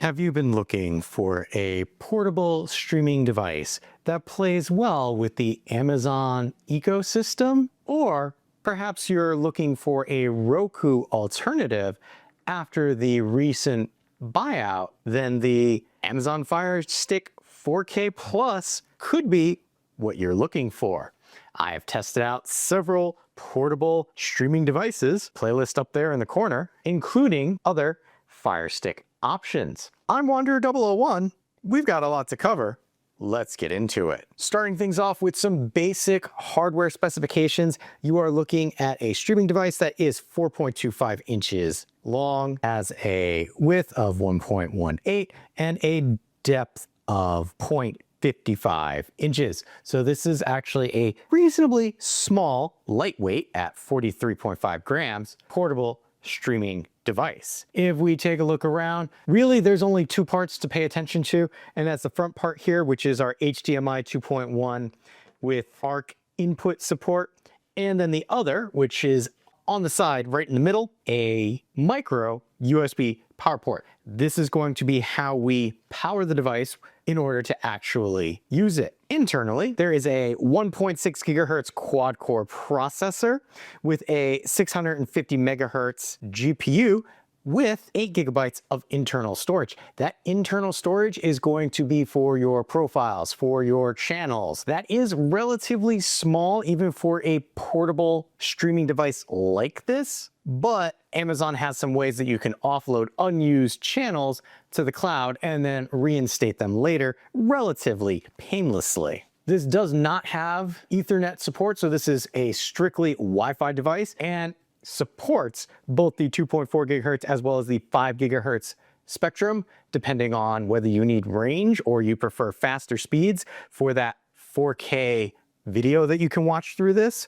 Have you been looking for a portable streaming device that plays well with the Amazon ecosystem? Or perhaps you're looking for a Roku alternative after the recent buyout? Then the Amazon Fire Stick 4K Plus could be what you're looking for. I have tested out several portable streaming devices, playlist up there in the corner, including other Fire Stick options. I'm Wanderer001. We've got a lot to cover. Let's get into it. Starting things off with some basic hardware specifications, you are looking at a streaming device that is 4.25 inches long, has a width of 1.18 and a depth of 0.55 inches. So this is actually a reasonably small, lightweight at 43.5 grams, portable streaming device. If we take a look around, really there's only two parts to pay attention to, and that's the front part here, which is our HDMI 2.1 with ARC input support, and then the other, which is on the side right in the middle, a micro USB power port. This is going to be how we power the device in order to actually use it. Internally, there is a 1.6 gigahertz quad-core processor with a 650 megahertz GPU with 8 gigabytes of internal storage. That internal storage is going to be for your profiles, for your channels. That is relatively small even for a portable streaming device like this, but Amazon has some ways that you can offload unused channels to the cloud and then reinstate them later relatively painlessly. This does not have Ethernet support, so this is a strictly Wi-Fi device and supports both the 2.4 gigahertz as well as the 5 gigahertz spectrum, depending on whether you need range or you prefer faster speeds for that 4K video that you can watch through this.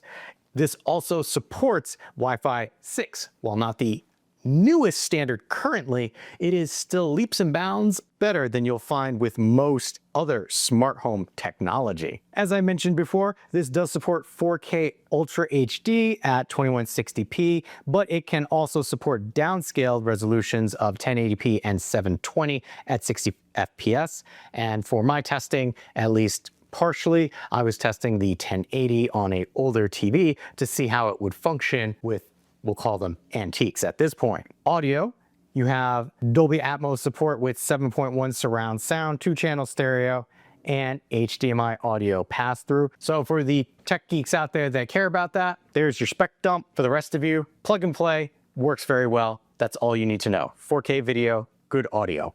This also supports Wi-Fi 6. While not the newest standard currently, it is still leaps and bounds better than you'll find with most other smart home technology. As I mentioned before, this does support 4K Ultra HD at 2160p, but it can also support downscaled resolutions of 1080p and 720 at 60 FPS. And for my testing, at least partially, I was testing the 1080 on an older TV to see how it would function with, we'll call them antiques at this point. Audio, you have Dolby Atmos support with 7.1 surround sound, 2-channel stereo, and HDMI audio pass-through. So for the tech geeks out there that care about that, there's your spec dump. For the rest of you, plug and play, works very well. That's all you need to know. 4K video, good audio.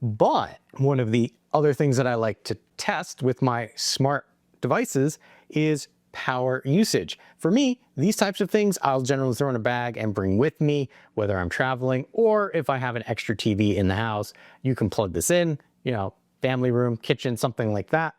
But one of the other things that I like to test with my smart devices is power usage. For me, these types of things I'll generally throw in a bag and bring with me, whether I'm traveling or if I have an extra TV in the house. You can plug this in, you know, family room, kitchen, something like that.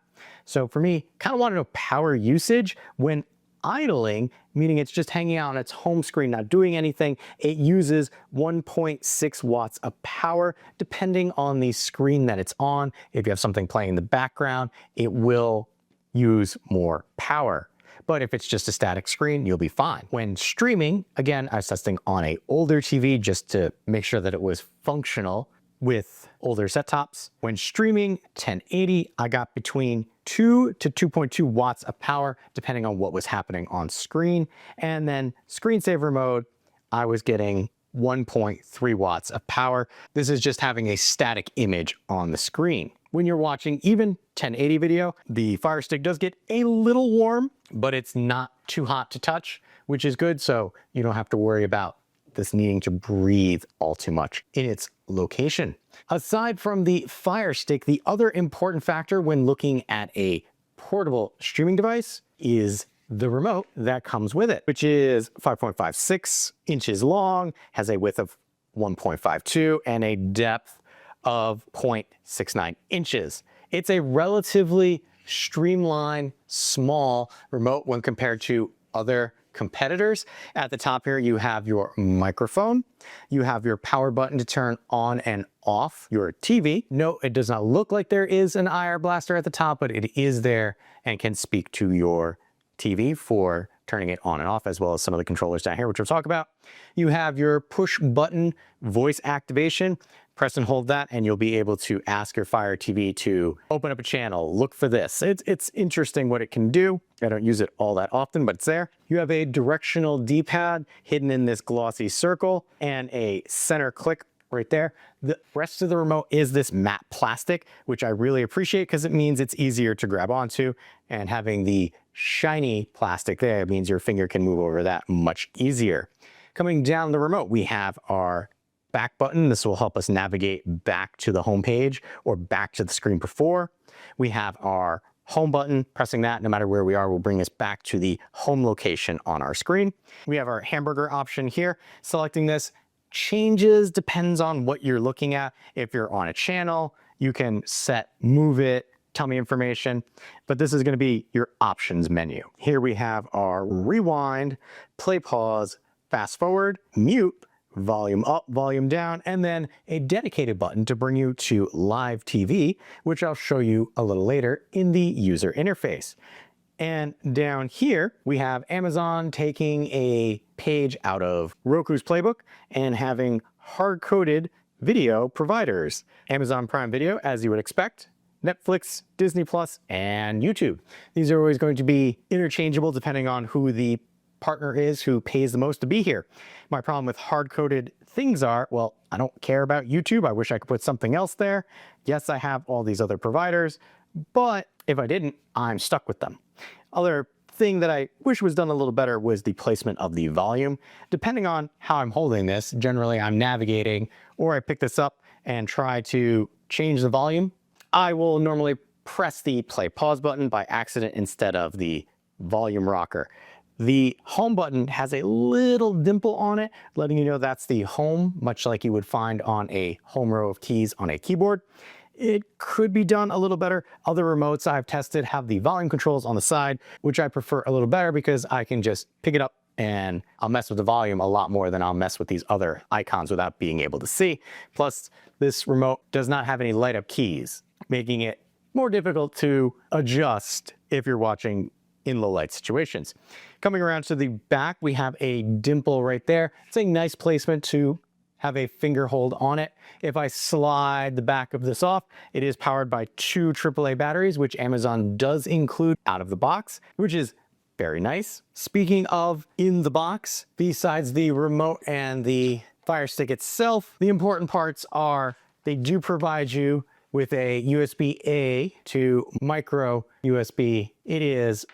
So for me, kind of want to know power usage when idling, meaning it's just hanging out on its home screen, not doing anything. It uses 1.6 watts of power, depending on the screen that it's on. If you have something playing in the background, it will use more power. But if it's just a static screen, you'll be fine. When streaming, again, I was testing on an older TV just to make sure that it was functional with older set tops. When streaming 1080, I got between 2 to 2.2 watts of power, depending on what was happening on screen. And then screensaver mode, I was getting 1.3 watts of power. This is just having a static image on the screen. When you're watching even 1080 video, the Fire Stick does get a little warm, but it's not too hot to touch, which is good. So you don't have to worry about this needing to breathe all too much in its location. Aside from the Fire Stick, the other important factor when looking at a portable streaming device is the remote that comes with it, which is 5.56 inches long, has a width of 1.52 and a depth of 0.69 inches. It's a relatively streamlined, small remote when compared to other competitors. At the top here, you have your microphone. You have your power button to turn on and off your TV. No, it does not look like there is an IR blaster at the top, but it is there and can speak to your TV for turning it on and off, as well as some of the controllers down here, which we'll talk about. You have your push button voice activation. Press and hold that and you'll be able to ask your Fire TV to open up a channel, look for this. It's interesting what it can do. I don't use it all that often, but it's there. You have a directional D-pad hidden in this glossy circle and a center click right there. The rest of the remote is this matte plastic, which I really appreciate because it means it's easier to grab onto, and having the shiny plastic there means your finger can move over that much easier. Coming down the remote, we have our back button. This will help us navigate back to the home page or back to the screen before. We have our home button. Pressing that, no matter where we are, will bring us back to the home location on our screen. We have our hamburger option here. Selecting this changes, depends on what you're looking at. If you're on a channel, you can set, move it, tell me information, but this is going to be your options menu. Here we have our rewind, play, pause, fast forward, mute, volume up, volume down, and then a dedicated button to bring you to live TV, which I'll show you a little later in the user interface. And down here, we have Amazon taking a page out of Roku's playbook and having hard-coded video providers. Amazon Prime Video, as you would expect, Netflix, Disney Plus, and YouTube. These are always going to be interchangeable depending on who the partner is who pays the most to be here. My problem with hard-coded things are, well, I don't care about YouTube. I wish I could put something else there. Yes, I have all these other providers, but if I didn't, I'm stuck with them. Other thing that I wish was done a little better was the placement of the volume. Depending on how I'm holding this, generally I'm navigating, or I pick this up and try to change the volume. I will normally press the play pause button by accident instead of the volume rocker. The home button has a little dimple on it, letting you know that's the home, much like you would find on a home row of keys on a keyboard. It could be done a little better. Other remotes I've tested have the volume controls on the side, which I prefer a little better because I can just pick it up and I'll mess with the volume a lot more than I'll mess with these other icons without being able to see. Plus, this remote does not have any light up keys, making it more difficult to adjust if you're watching in low light situations. Coming around to the back, we have a dimple right there. It's a nice placement to have a finger hold on it. If I slide the back of this off, it is powered by 2 AAA batteries, which Amazon does include out of the box, which is very nice. Speaking of in the box, besides the remote and the Fire Stick itself, the important parts are they do provide you with a USB-A to micro USB. It is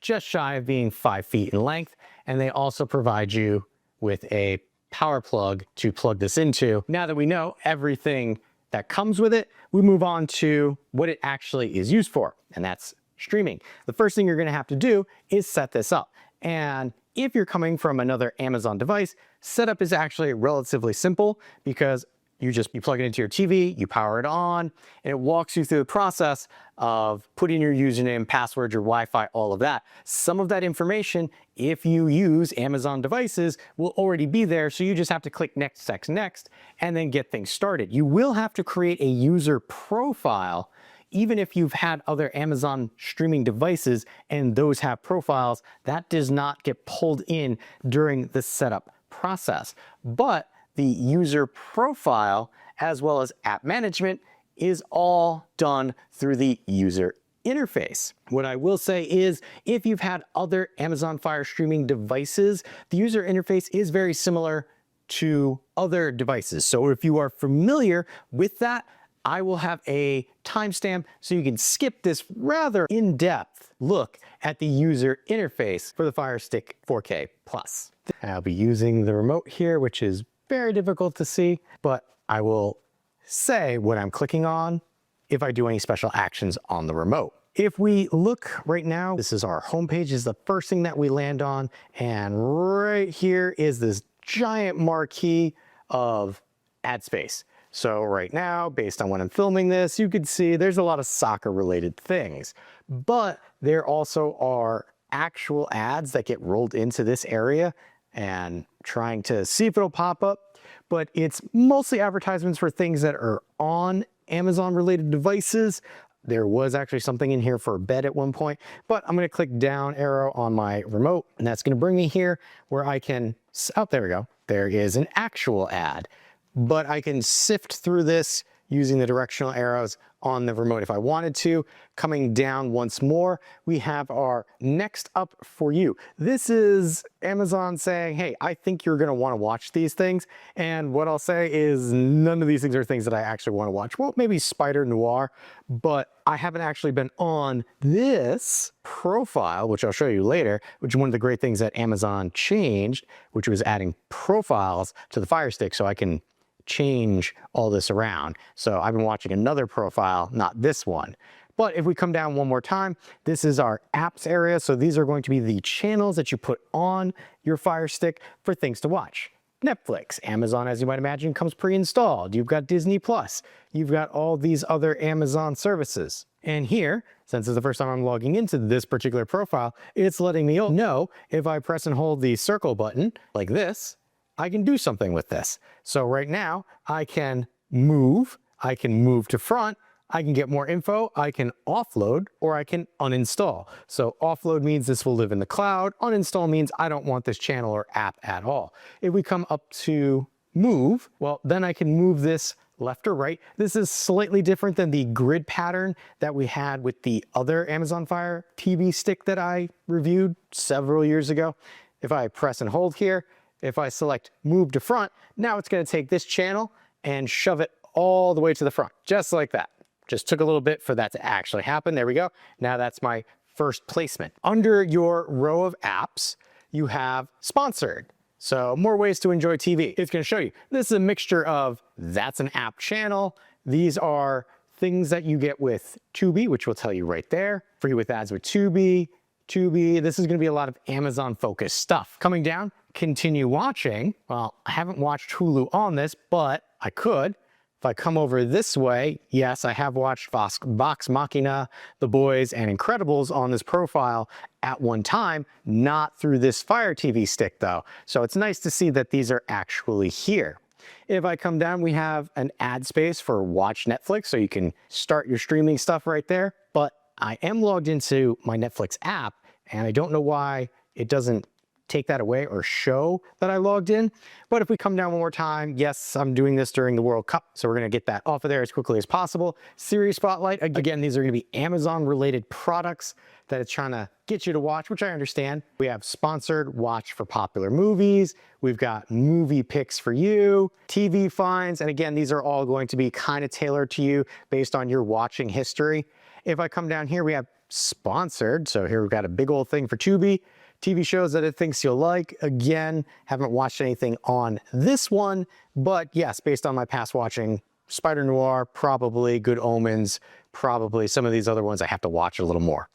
just shy of being 5 feet in length, and they also provide you with a power plug to plug this into. Now that we know everything that comes with it, we move on to what it actually is used for, and that's streaming. The first thing you're going to have to do is set this up. And if you're coming from another Amazon device, setup is actually relatively simple because you plug it into your TV, you power it on, and it walks you through the process of putting your username, password, your Wi-Fi, all of that. Some of that information, if you use Amazon devices, will already be there, so you just have to click next, next, next, and then get things started. You will have to create a user profile, even if you've had other Amazon streaming devices and those have profiles. That does not get pulled in during the setup process. But the user profile, as well as app management, is all done through the user interface. What I will say is, if you've had other Amazon Fire streaming devices, the user interface is very similar to other devices. So if you are familiar with that, I will have a timestamp so you can skip this rather in-depth look at the user interface for the Fire Stick 4K Plus. I'll be using the remote here, which is very difficult to see, but I will say what I'm clicking on if I do any special actions on the remote. If we look right now, this is our homepage, is the first thing that we land on, and right here is this giant marquee of ad space. So right now, based on when I'm filming this, you can see there's a lot of soccer related things, but there also are actual ads that get rolled into this area, and trying to see if it'll pop up, but it's mostly advertisements for things that are on Amazon related devices. There was actually something in here for a bed at one point, but I'm going to click down arrow on my remote, and that's going to bring me here where I can, oh, there we go. There is an actual ad. but I can sift through this using the directional arrows on the remote if I wanted to. Coming down once more, we have our next up for you. This is Amazon saying, hey, I think you're gonna wanna watch these things. And what I'll say is none of these things are things that I actually wanna watch. Well, maybe Spider Noir, but I haven't actually been on this profile, which I'll show you later, which is one of the great things that Amazon changed, which was adding profiles to the Fire Stick so I can change all this around. So I've been watching another profile, not this one. But if we come down one more time, this is our apps area. So these are going to be the channels that you put on your Fire Stick for things to watch. Netflix, Amazon, as you might imagine, comes pre-installed. You've got Disney Plus. You've got all these other Amazon services. And here, since it's the first time I'm logging into this particular profile, it's letting me know if I press and hold the circle button like this, I can do something with this. So right now I can move to front, I can get more info, I can offload, or I can uninstall. So offload means this will live in the cloud. Uninstall means I don't want this channel or app at all. If we come up to move, well, then I can move this left or right. This is slightly different than the grid pattern that we had with the other Amazon Fire TV stick that I reviewed several years ago. If I press and hold here, if I select move to front, now it's going to take this channel and shove it all the way to the front, just like that. Just took a little bit for that to actually happen. There we go. Now that's my first placement. Under your row of apps, you have sponsored. So more ways to enjoy TV. It's going to show you. This is a mixture of that's an app channel. These are things that you get with Tubi, which will tell you right there. Free with ads with Tubi. This is going to be a lot of Amazon focused stuff. Coming down, continue watching. Well, I haven't watched Hulu on this, but I could. If I come over this way, yes, I have watched Vox Machina, The Boys, and Incredibles on this profile at one time, not through this Fire TV stick though. So it's nice to see that these are actually here. If I come down, we have an ad space for Watch Netflix, so you can start your streaming stuff right there. But I am logged into my Netflix app, and I don't know why it doesn't take that away or show that I logged in. But if we come down one more time, yes, I'm doing this during the World Cup, so we're gonna get that off of there as quickly as possible. Series Spotlight, again, these are gonna be Amazon related products that it's trying to get you to watch, which I understand. We have sponsored watch for popular movies. We've got movie picks for you, TV finds, and again, these are all going to be kind of tailored to you based on your watching history. If I come down here, we have sponsored. So here we've got a big old thing for Tubi. TV shows that it thinks you'll like. Again, haven't watched anything on this one, but yes, based on my past watching, Spider Noir, probably, Good Omens, probably. Some of these other ones I have to watch a little more.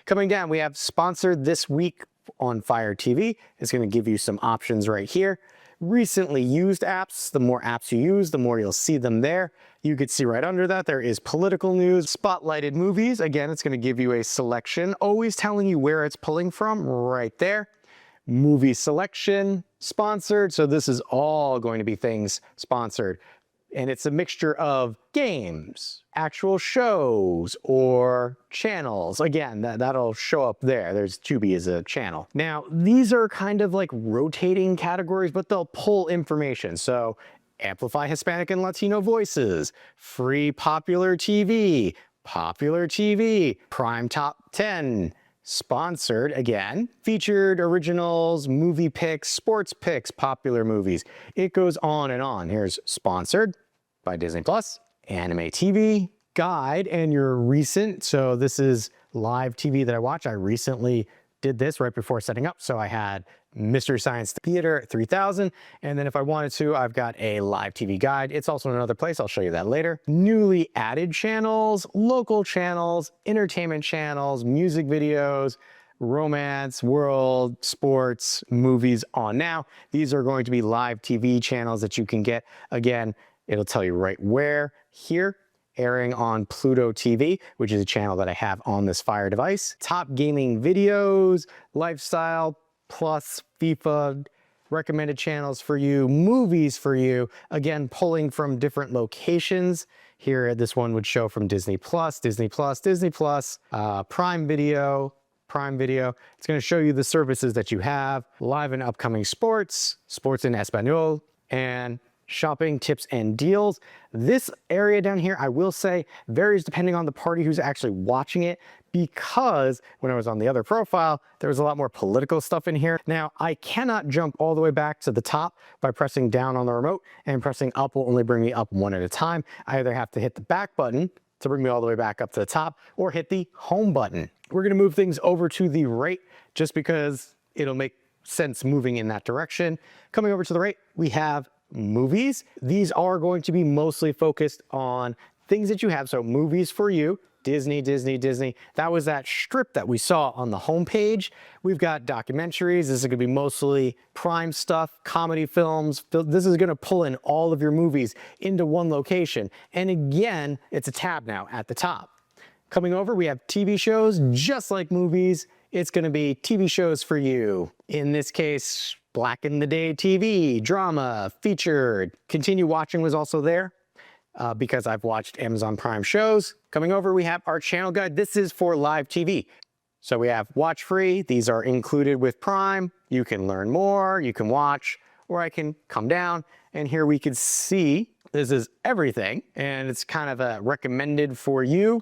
Coming down, we have sponsored this week on Fire TV. It's going to give you some options right here. Recently used apps. The more apps you use, the more you'll see them there. You could see right under that, there is political news, spotlighted movies. Again, it's going to give you a selection, always telling you where it's pulling from right there. Movie selection, sponsored. So this is all going to be things sponsored. And it's a mixture of games, actual shows, or channels. Again, that'll show up there. There's Tubi as a channel. Now, these are kind of like rotating categories, but they'll pull information. So amplify Hispanic and Latino voices, free popular TV, prime top 10, sponsored, again, featured originals, movie picks, sports picks, popular movies. It goes on and on. Here's sponsored by Disney Plus, anime TV, guide, and your recent. So this is live TV that I watch. I recently did this right before setting up. So I had Mystery Science Theater 3000. And then if I wanted to, I've got a live TV guide. It's also in another place. I'll show you that later. Newly added channels, local channels, entertainment channels, music videos, romance, world, sports, movies on now. These are going to be live TV channels that you can get. Again, it'll tell you right where here. Airing on Pluto TV, which is a channel that I have on this Fire device. Top gaming videos, lifestyle, plus FIFA, recommended channels for you, movies for you. Again, pulling from different locations. Here, this one would show from Disney Plus, Prime Video. It's going to show you the services that you have, live and upcoming sports, sports in Espanol, and shopping tips and deals. This area down here, I will say, varies depending on the party who's actually watching it, because when I was on the other profile, there was a lot more political stuff in here. Now, I cannot jump all the way back to the top by pressing down on the remote, and pressing up will only bring me up one at a time. I either have to hit the back button to bring me all the way back up to the top, or hit the home button. We're gonna move things over to the right just because it'll make sense moving in that direction. Coming over to the right, we have movies. These are going to be mostly focused on things that you have. So movies for you, Disney, Disney, Disney. That was that strip that we saw on the homepage. We've got documentaries. This is gonna be mostly Prime stuff, comedy films. This is gonna pull in all of your movies into one location. And again, it's a tab now at the top. Coming over, we have TV shows, just like movies. It's gonna be TV shows for you. In this case, Black in the Day TV, drama, featured. Continue Watching was also there because I've watched Amazon Prime shows. Coming over, we have our channel guide. This is for live TV. So we have watch free. These are included with Prime. You can learn more, you can watch, or I can come down and here we can see this is everything, and it's kind of a recommended for you.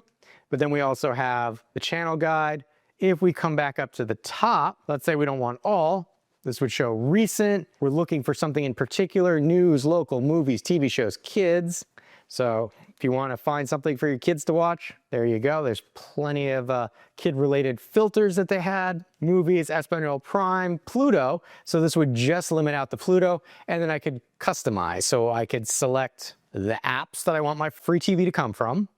But then we also have the channel guide. If we come back up to the top, let's say we don't want all, this would show recent. We're looking for something in particular, news, local, movies, TV shows, kids. So if you want to find something for your kids to watch, there you go. There's plenty of kid-related filters that they had. Movies, Espanol Prime, Pluto. So this would just limit out the Pluto, and then I could customize. So I could select the apps that I want my free TV to come from.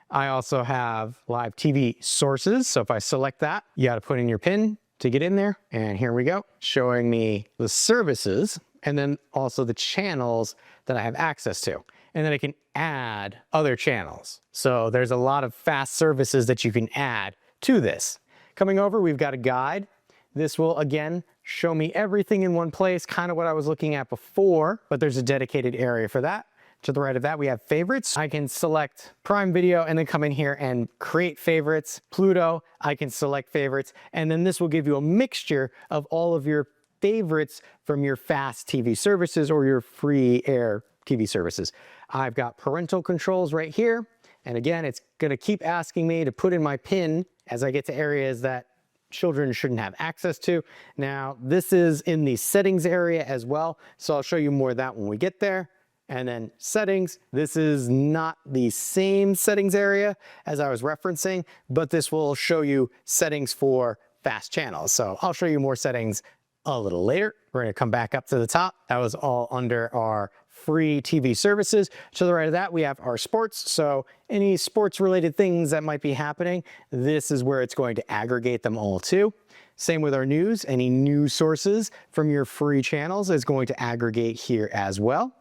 I also have live TV sources. So if I select that, you got to put in your PIN to get in there. And here we go, showing me the services and then also the channels that I have access to. And then I can add other channels. So there's a lot of fast services that you can add to this. Coming over, we've got a guide. This will, again, show me everything in one place, kind of what I was looking at before, but there's a dedicated area for that. To the right of that, we have favorites. I can select Prime Video and then come in here and create favorites. Pluto, I can select favorites. And then this will give you a mixture of all of your favorites from your fast TV services or your free air TV services. I've got parental controls right here. And again, it's gonna keep asking me to put in my PIN as I get to areas that children shouldn't have access to. Now, this is in the settings area as well. So I'll show you more of that when we get there. And then settings, this is not the same settings area as I was referencing, but this will show you settings for fast channels. So I'll show you more settings a little later. We're gonna come back up to the top. That was all under our free TV services. To the right of that, we have our sports. So any sports related things that might be happening, this is where it's going to aggregate them all to. Same with our news. Any news sources from your free channels is going to aggregate here as well.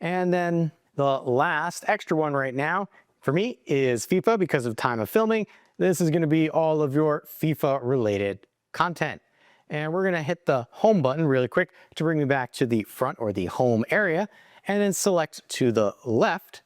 And then the last extra one right now for me is FIFA because of time of filming. This is gonna be all of your FIFA related content. And we're gonna hit the home button really quick to bring me back to the front or the home area, and then select to the left.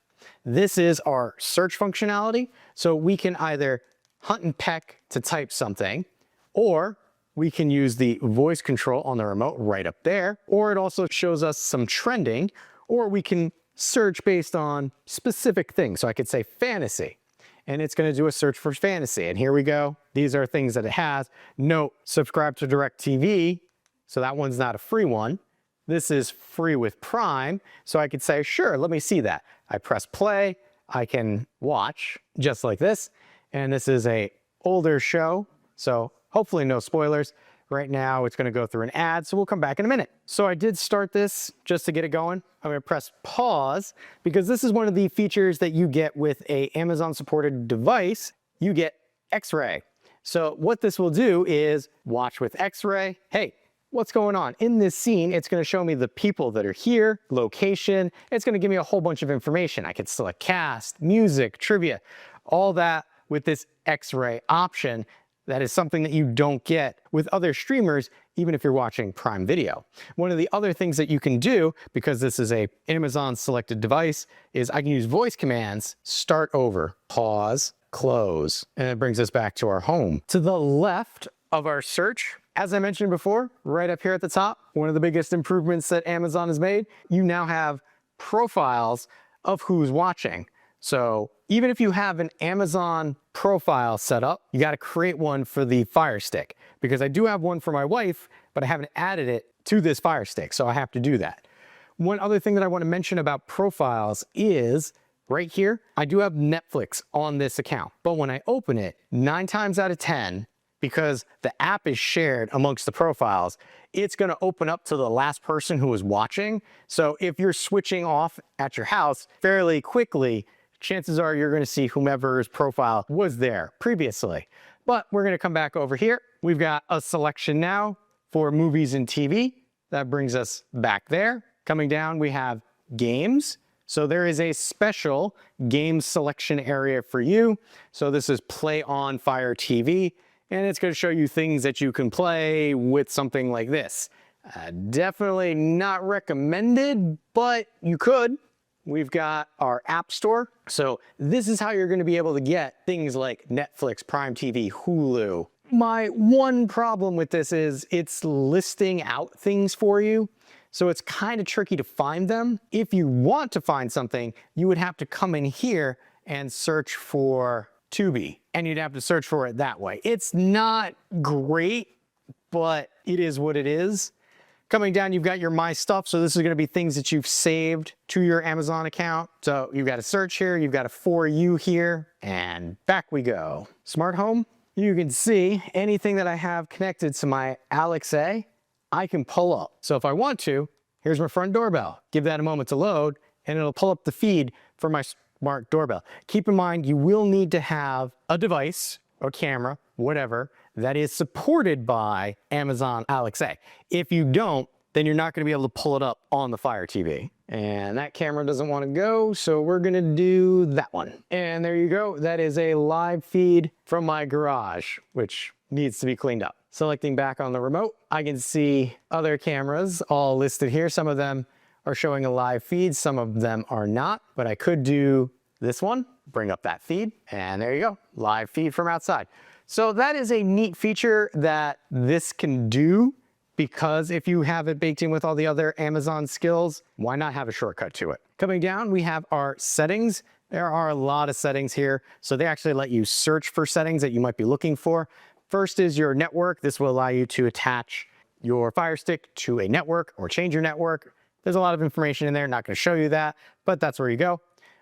This is our search functionality. So we can either hunt and peck to type something, or we can use the voice control on the remote right up there, or it also shows us some trending, or we can search based on specific things. So I could say fantasy, and it's gonna do a search for fantasy. And here we go. These are things that it has. Note, subscribe to DirecTV. So that one's not a free one. This is free with Prime. So I could say, sure, let me see that. I press play, I can watch just like this. And this is a older show, so hopefully no spoilers. Right now, it's gonna go through an ad, so we'll come back in a minute. So I did start this just to get it going. I'm gonna press pause because this is one of the features that you get with a Amazon supported device. You get X-ray. So what this will do is watch with X-ray. Hey, what's going on? In this scene, it's gonna show me the people that are here, location. It's gonna give me a whole bunch of information. I could select cast, music, trivia, all that with this X-ray option. That is something that you don't get with other streamers, even if you're watching Prime Video. One of the other things that you can do, because this is a Amazon selected device, is I can use voice commands, start over, pause, close, and it brings us back to our home. To the left of our search, as I mentioned before, right up here at the top, one of the biggest improvements that Amazon has made, you now have profiles of who's watching. So even if you have an Amazon profile set up, you got to create one for the Fire Stick, because I do have one for my wife, but I haven't added it to this Fire Stick, so I have to do that. One other thing that I want to mention about profiles is right here, I do have Netflix on this account, but when I open it, 9 times out of 10, because the app is shared amongst the profiles, it's going to open up to the last person who was watching. So if you're switching off at your house fairly quickly, chances are you're going to see whomever's profile was there previously. But we're going to come back over here. We've got a selection now for movies and TV. That brings us back there. Coming down, we have games. So there is a special game selection area for you. So this is Play on Fire TV, and it's going to show you things that you can play with something like this. Definitely not recommended, but you could. We've got our App Store. So this is how you're going to be able to get things like Netflix, Prime TV, Hulu. My one problem with this is it's listing out things for you. So it's kind of tricky to find them. If you want to find something, you would have to come in here and search for Tubi, and you'd have to search for it that way. It's not great, but it is what it is. Coming down, you've got your My Stuff. So this is going to be things that you've saved to your Amazon account. So you've got a search here, you've got a For You here, and back we go. Smart Home, you can see anything that I have connected to my Alexa, I can pull up. So if I want to, here's my front doorbell. Give that a moment to load, and it'll pull up the feed for my smart doorbell. Keep in mind, you will need to have a device or camera, whatever, that is supported by Amazon Alexa. If you don't, then you're not going to be able to pull it up on the Fire TV. And that camera doesn't want to go, so we're going to do that one. And there you go. That is a live feed from my garage, which needs to be cleaned up. Selecting back on the remote, I can see other cameras all listed here. Some of them are showing a live feed, some of them are not, but I could do this one, bring up that feed, and there you go, live feed from outside. So that is a neat feature that this can do, because if you have it baked in with all the other Amazon skills, why not have a shortcut to it? Coming down, we have our settings. There are a lot of settings here. So they actually let you search for settings that you might be looking for. First is your network. This will allow you to attach your Fire Stick to a network or change your network. There's a lot of information in there, not going to show you that, but that's where you go.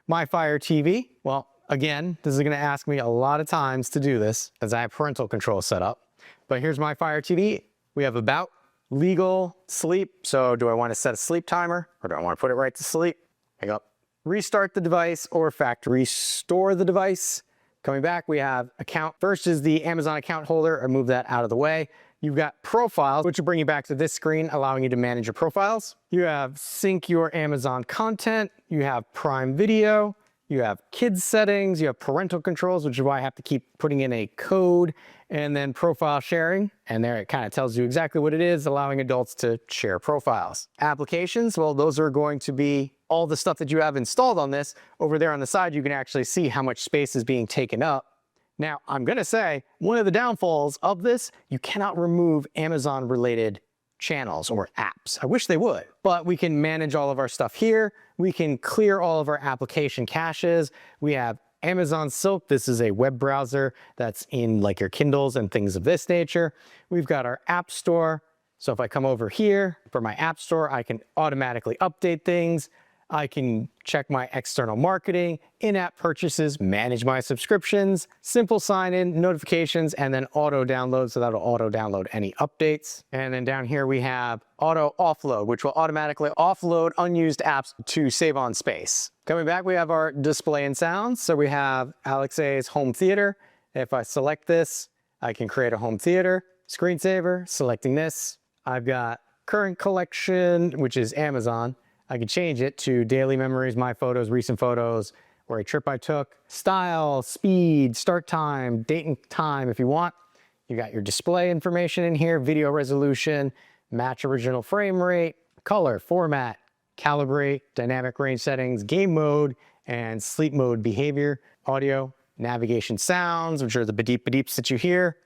My Fire TV, well, again, this is going to ask me a lot of times to do this as I have parental control set up. But here's my Fire TV. We have about, legal, sleep. So do I want to set a sleep timer, or do I want to put it right to sleep? Hang up. Restart the device, or factory restore the device. Coming back, we have account. First is the Amazon account holder. I move that out of the way. You've got profiles, which will bring you back to this screen, allowing you to manage your profiles. You have sync your Amazon content. You have Prime Video. You have kids settings. You have parental controls, which is why I have to keep putting in a code, and then profile sharing. And there it kind of tells you exactly what it is, allowing adults to share profiles. Applications, well, those are going to be all the stuff that you have installed on this. Over there on the side, you can actually see how much space is being taken up. Now, I'm going to say one of the downfalls of this, you cannot remove Amazon related channels or apps. I wish they would, but we can manage all of our stuff here. We can clear all of our application caches. We have Amazon Silk. This is a web browser that's in like your Kindles and things of this nature. We've got our App Store. So if I come over here for my App Store, I can automatically update things. I can check my external marketing, in-app purchases, manage my subscriptions, simple sign-in, notifications, and then auto download. So that'll auto download any updates. And then down here we have auto offload, which will automatically offload unused apps to save on space. Coming back, we have our display and sounds. So we have Alexa's home theater. If I select this, I can create a home theater. Screensaver, selecting this. I've got current collection, which is Amazon. I can change it to daily memories, my photos, recent photos, or a trip I took. Style, speed, start time, date and time if you want. You got your display information in here, video resolution, match original frame rate, color, format, calibrate, dynamic range settings, game mode, and sleep mode behavior, audio, navigation sounds, which are the bedeep-bedeeps that you hear.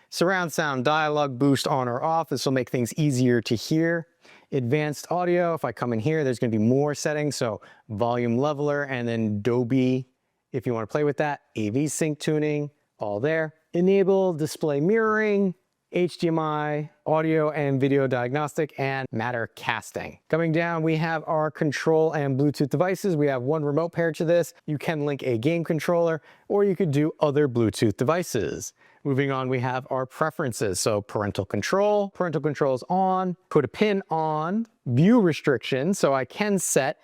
Surround sound, dialogue boost on or off. This will make things easier to hear. Advanced audio, if I come in here, there's going to be more settings. So volume leveler and then Dolby, if you want to play with that. AV sync tuning, all there. Enable display mirroring, HDMI, audio and video diagnostic, and matter casting. Coming down, we have our control and Bluetooth devices. We have one remote paired to this. You can link a game controller, or you could do other Bluetooth devices. Moving on, we have our preferences. So parental controls on, put a pin on, view restrictions. So I can set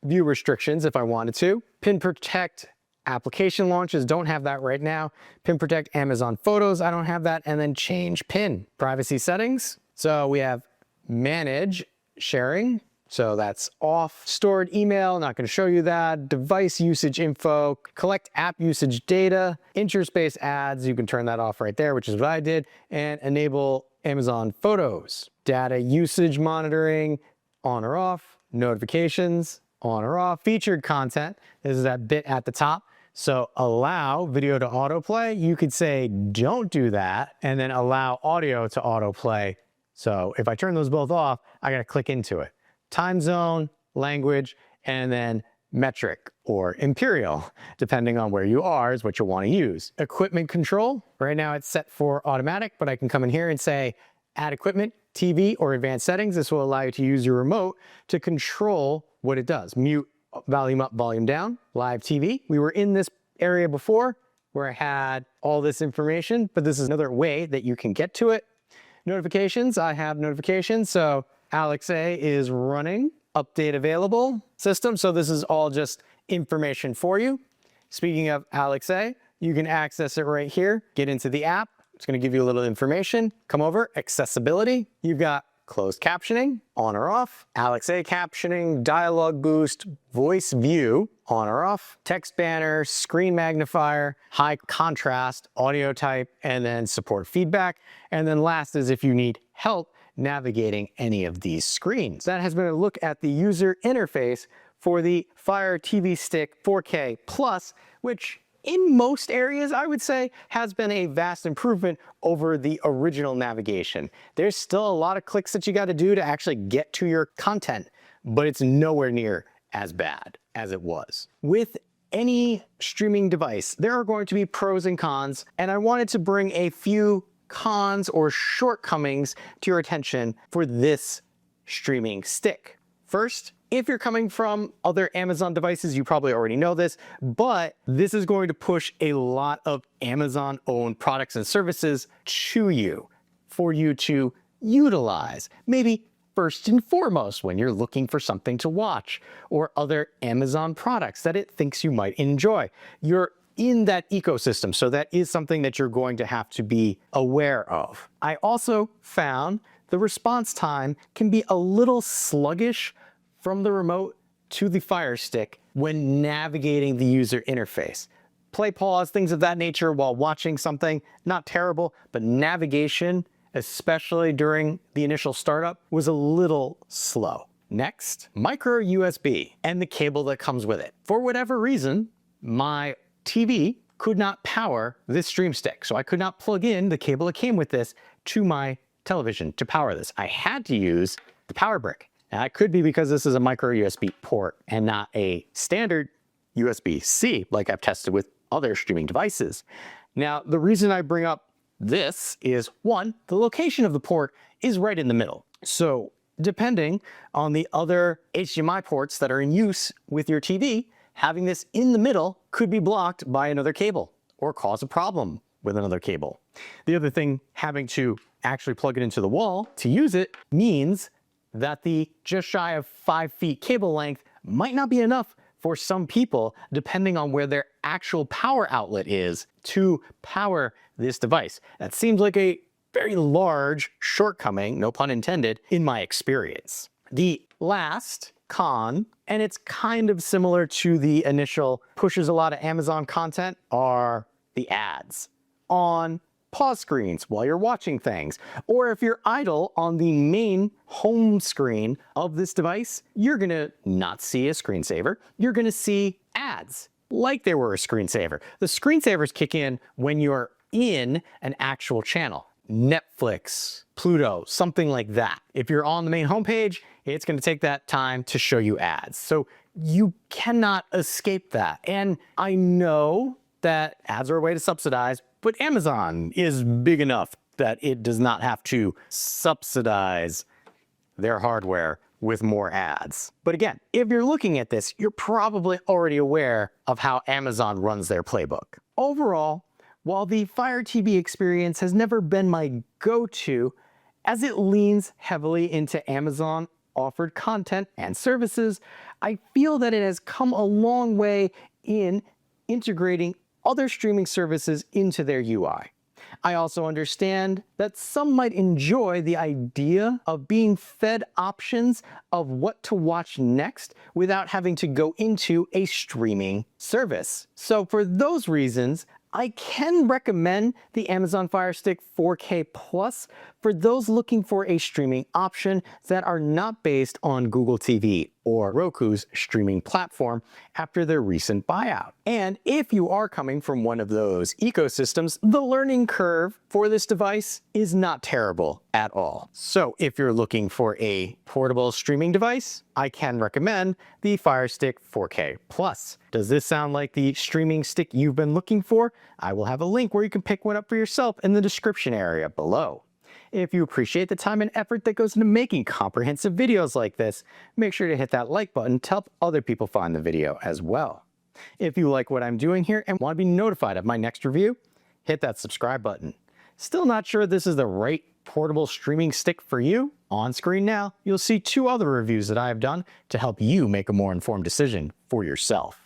view restrictions if I wanted to. Pin protect application launches, don't have that right now. Pin protect Amazon Photos, I don't have that. And then change pin. Privacy settings. So we have manage sharing. So that's off. Stored email, not going to show you that. Device usage info, collect app usage data, interspace ads, you can turn that off right there, which is what I did. And enable Amazon Photos. Data usage monitoring, on or off. Notifications, on or off. Featured content, this is that bit at the top. So allow video to autoplay, you could say don't do that, and then allow audio to autoplay. So if I turn those both off, I gotta click into it. Time zone, language, and then metric or imperial, depending on where you are is what you'll wanna use. Equipment control, right now it's set for automatic, but I can come in here and say add equipment, TV, or advanced settings. This will allow you to use your remote to control what it does. Mute, volume up, volume down, live TV. We were in this area before where I had all this information, but this is another way that you can get to it. Notifications, I have notifications. So Alex A is running, update available system. So this is all just information for you. Speaking of Alex A, you can access it right here, get into the app. It's gonna give you a little information. Come over, accessibility. You've got closed captioning, on or off, Alex A captioning, dialogue boost, voice view, on or off, text banner, screen magnifier, high contrast, audio type, and then support feedback. And then last is if you need help navigating any of these screens. That has been a look at the user interface for the Fire TV Stick 4K Plus, which in most areas, I would say, has been a vast improvement over the original navigation. There's still a lot of clicks that you got to do to actually get to your content, but it's nowhere near as bad as it was. With any streaming device, there are going to be pros and cons, and I wanted to bring a few cons or shortcomings to your attention for this streaming stick. First, if you're coming from other Amazon devices, you probably already know this, but this is going to push a lot of Amazon-owned products and services to you for you to utilize. Maybe first and foremost when you're looking for something to watch or other Amazon products that it thinks you might enjoy. You're in that ecosystem, so that is something that you're going to have to be aware of. I also found the response time can be a little sluggish from the remote to the Fire Stick when navigating the user interface. Play, pause, things of that nature while watching something, not terrible, but navigation, especially during the initial startup, was a little slow. Next, micro USB and the cable that comes with it. For whatever reason, my TV could not power this Stream Stick, so I could not plug in the cable that came with this to my television to power this. I had to use the power brick. Now, it could be because this is a micro USB port and not a standard USB-C like I've tested with other streaming devices. Now, the reason I bring up this is, one, the location of the port is right in the middle. So depending on the other HDMI ports that are in use with your TV, having this in the middle could be blocked by another cable or cause a problem with another cable. The other thing, having to actually plug it into the wall to use it means that the just shy of 5 feet cable length might not be enough for some people, depending on where their actual power outlet is to power this device. That seems like a very large shortcoming, no pun intended, in my experience. The last con, and it's kind of similar to the initial pushes a lot of Amazon content, are the ads on pause screens while you're watching things. Or if you're idle on the main home screen of this device, you're gonna not see a screensaver. You're gonna see ads like they were a screensaver. The screensavers kick in when you're in an actual channel. Netflix, Pluto, something like that. If you're on the main homepage, it's going to take that time to show you ads. So you cannot escape that. And I know that ads are a way to subsidize, but Amazon is big enough that it does not have to subsidize their hardware with more ads. But again, if you're looking at this, you're probably already aware of how Amazon runs their playbook. Overall, while the Fire TV experience has never been my go-to, as it leans heavily into Amazon offered content and services, I feel that it has come a long way in integrating other streaming services into their UI. I also understand that some might enjoy the idea of being fed options of what to watch next without having to go into a streaming service. So for those reasons, I can recommend the Amazon Fire Stick 4K Plus for those looking for a streaming option that are not based on Google TV or Roku's streaming platform after their recent buyout. And if you are coming from one of those ecosystems, the learning curve for this device is not terrible at all. So if you're looking for a portable streaming device, I can recommend the Fire Stick 4K Plus. Does this sound like the streaming stick you've been looking for? I will have a link where you can pick one up for yourself in the description area below. If you appreciate the time and effort that goes into making comprehensive videos like this, make sure to hit that like button to help other people find the video as well. If you like what I'm doing here and want to be notified of my next review, hit that subscribe button. Still not sure this is the right portable streaming stick for you? On screen now, you'll see 2 other reviews that I have done to help you make a more informed decision for yourself.